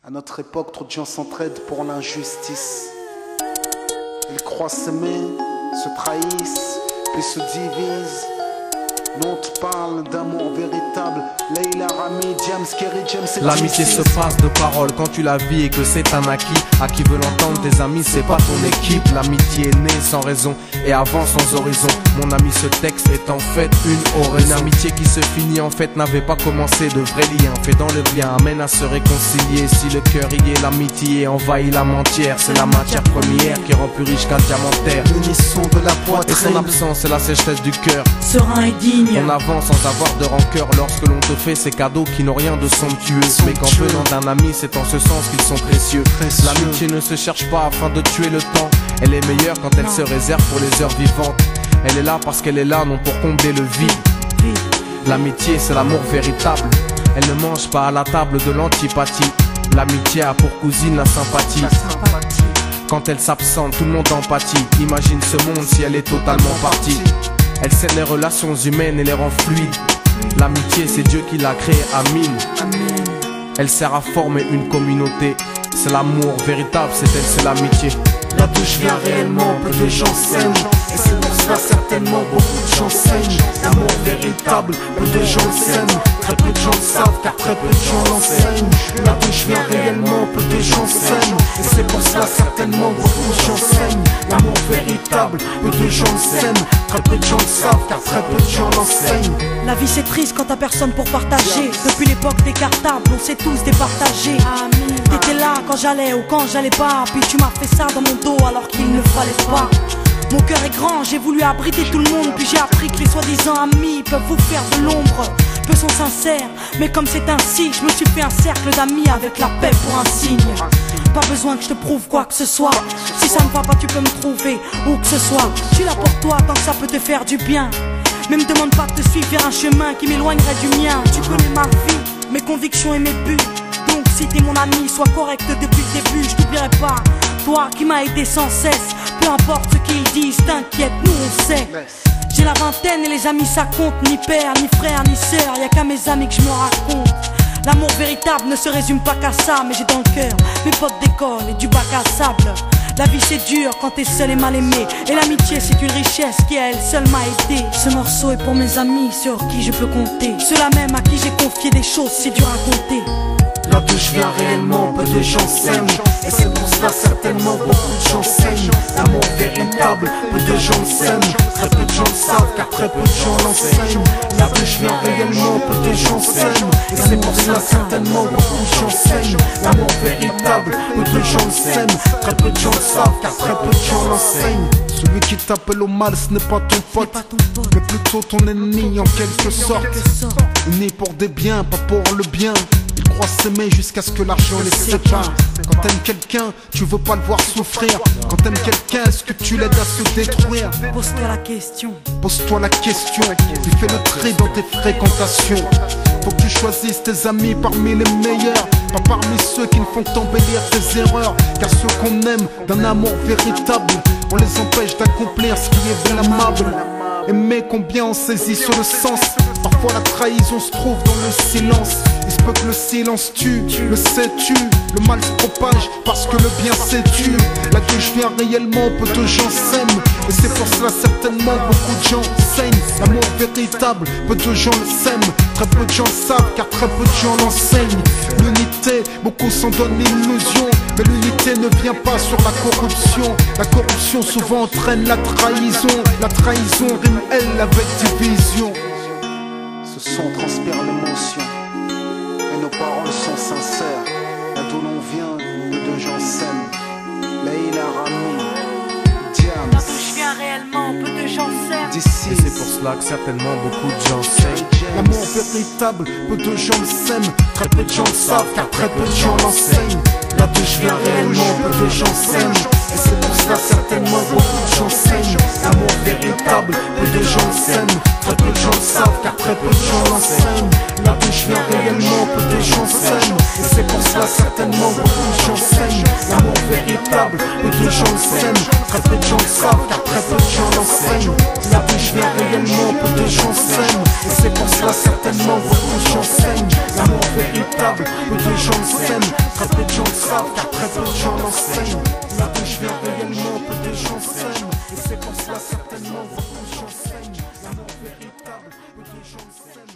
À notre époque, trop de gens s'entraident pour l'injustice. Ils croient s'aimer, se trahissent, puis se divisent. Nous on te parle d'amour véritable. Leila, Rami, James, Kerry, James et l'amitié se passe de paroles quand tu la vis et que c'est un acquis. À qui veut l'entendre, tes amis, c'est pas ton équipe. L'amitié est née sans raison et avance sans horizon. Mon ami, ce texte est en fait une oraison. Une amitié qui se finit en fait n'avait pas commencé. De vrais liens faits dans le bien amènent à se réconcilier. Si le cœur y est, l'amitié envahit l'âme entière. C'est la matière première qui rend plus riche qu'un diamantaire. L'unisson de la poitrine et son absence, c'est la sécheresse du cœur. Serein et digne. On avance sans avoir de rancœur lorsque l'on te fait ces cadeaux qui n'ont rien de somptueux. Mais qu'en venant d'un ami, c'est en ce sens qu'ils sont précieux. L'amitié ne se cherche pas afin de tuer le temps. Elle est meilleure quand elle se réserve pour les heures vivantes. Elle est là parce qu'elle est là, non pour combler le vide. L'amitié, c'est l'amour véritable. Elle ne mange pas à la table de l'antipathie. L'amitié a pour cousine la sympathie. Quand elle s'absente, tout le monde empathie. Imagine ce monde si elle est totalement partie. Elle scelle les relations humaines et les rend fluides. L'amitié, c'est Dieu qui l'a créée, Amin. Elle sert à former une communauté. C'est l'amour véritable, c'est elle, c'est l'amitié. Là d'où je viens réellement, peu de gens s'aiment. Et c'est pour cela certainement beaucoup de gens saignent. L'amour véritable, peu de gens s'aiment. Très peu de gens le savent car très peu de gens l'enseignent. Là d'où je viens réellement, peu de gens s'aiment. Et c'est pour cela certainement beaucoup de gens saignent. L'amour véritable, peu de gens s'aiment. Très peu de gens le savent car très peu de gens l'enseignent. La vie c'est triste quand t'as personne pour partager. Depuis l'époque des cartables, on s'est tous départagés. T'étais là quand j'allais ou quand j'allais pas. Puis tu m'as fait ça dans mon dos alors qu'il ne fallait pas. Mon cœur est grand, j'ai voulu abriter tout le monde. Puis j'ai appris que les soi-disant amis peuvent vous faire de l'ombre. Peu sont sincères, mais comme c'est ainsi, je me suis fait un cercle d'amis avec la paix pour un signe. Pas besoin que je te prouve quoi que ce soit. Si ça ne va pas, tu peux me trouver où que ce soit. Je suis là pour toi tant que ça peut te faire du bien. Mais me demande pas de te suivre vers un chemin qui m'éloignerait du mien. Tu connais ma vie, mes convictions et mes buts. Donc si t'es mon ami, sois correct depuis le début. Je t'oublierai pas, toi qui m'as aidé sans cesse. Peu importe ce qu'ils disent, t'inquiète, nous on sait. J'ai la vingtaine et les amis ça compte. Ni père, ni frère, ni sœur, y'a qu'à mes amis que je me raconte. L'amour véritable ne se résume pas qu'à ça. Mais j'ai dans le cœur mes potes d'école et du bac à sable. La vie c'est dur quand t'es seul et mal aimé. Et l'amitié c'est une richesse qui à elle seule m'a aidé. Ce morceau est pour mes amis sur qui je peux compter. Ceux-là même à qui j'ai confié des choses c'est dur à compter. Là d'où je viens réellement, peu de gens s'aiment. Et c'est pour cela certainement beaucoup de gens saignent. L'amour véritable, peu de gens s'aiment. Très peu de gens le savent car très peu de gens l'enseignent. Là d'où je viens réellement, peu de gens s'aiment. Et c'est pour cela certainement beaucoup de gens saignent. L'amour véritable, peu de gens s'aiment. Très peu de gens le savent car très peu de gens l'enseignent. Celui qui t'appelle au mal ce n'est pas ton pote, mais plutôt ton ennemi en quelque sorte. Né pour des biens, pas pour le bien. Ils croient s'aimer jusqu'à ce que l'argent les sépare. Quand t'aimes quelqu'un, tu veux pas le voir souffrir. Quand t'aimes quelqu'un, est-ce que tu l'aides à se détruire? Pose-toi la question. Pose-toi la question. Tu fais le tri dans tes fréquentations. Faut que tu choisisses tes amis parmi les meilleurs, pas parmi ceux qui ne font qu'embellir tes erreurs. Car ceux qu'on aime d'un amour véritable, on les empêche d'accomplir ce qui est blâmable. Aimer combien on saisit sur le sens. Parfois la trahison se trouve dans le silence. Il se peut que le silence tue, le sais-tu. Le mal se propage parce que le bien s'étue. Là d'où je viens réellement, peu de gens s'aiment. Et c'est pour cela certainement beaucoup de gens saignent. L'amour véritable, peu de gens le sèment. Très peu de gens le savent car très peu de gens l'enseignent. L'unité, beaucoup s'en donnent l'illusion. Mais l'unité ne vient pas sur la corruption. La corruption souvent entraîne la trahison. La trahison rime elle avec division. Ce son transpire l'émotion et nos paroles sont sincères. Là d'où l'on vient, peu de gens s'aiment. Leila, Rami, James. Là d'où je viens réellement, peu de gens s'aiment. D'ici, Et c'est pour cela que certainement beaucoup de gens s'aiment. l'amour véritable, peu de gens le s'aiment. Très peu de gens le savent car très peu de gens l'enseignent. Là d'où je viens réellement, peu de gens s'aiment. Et c'est pour cela certainement beaucoup de gens saignent. L'amour véritable, peu de gens le s'aiment. Très peu de gens le savent car très peu de gens l'enseignent. Là d'où je viens réellement, peu de gens s'aiment. Et c'est pour cela certainement beaucoup de gens saignent. L'amour véritable, peu de gens le s'aiment. Très peu de gens le savent car très peu de gens l'enseignent. Là d'où je viens réellement, peu de gens s'aiment. Et c'est pour cela certainement beaucoup de gens saignent. L'amour véritable, peu de gens le s'aiment. Très peu de gens le savent, car très peu de gens l'enseignent. Là d'où je viens réellement, peu de gens s'aiment. Et c'est pour cela certainement beaucoup de gens s'aiment. L'amour véritable, peu de gens s'aiment.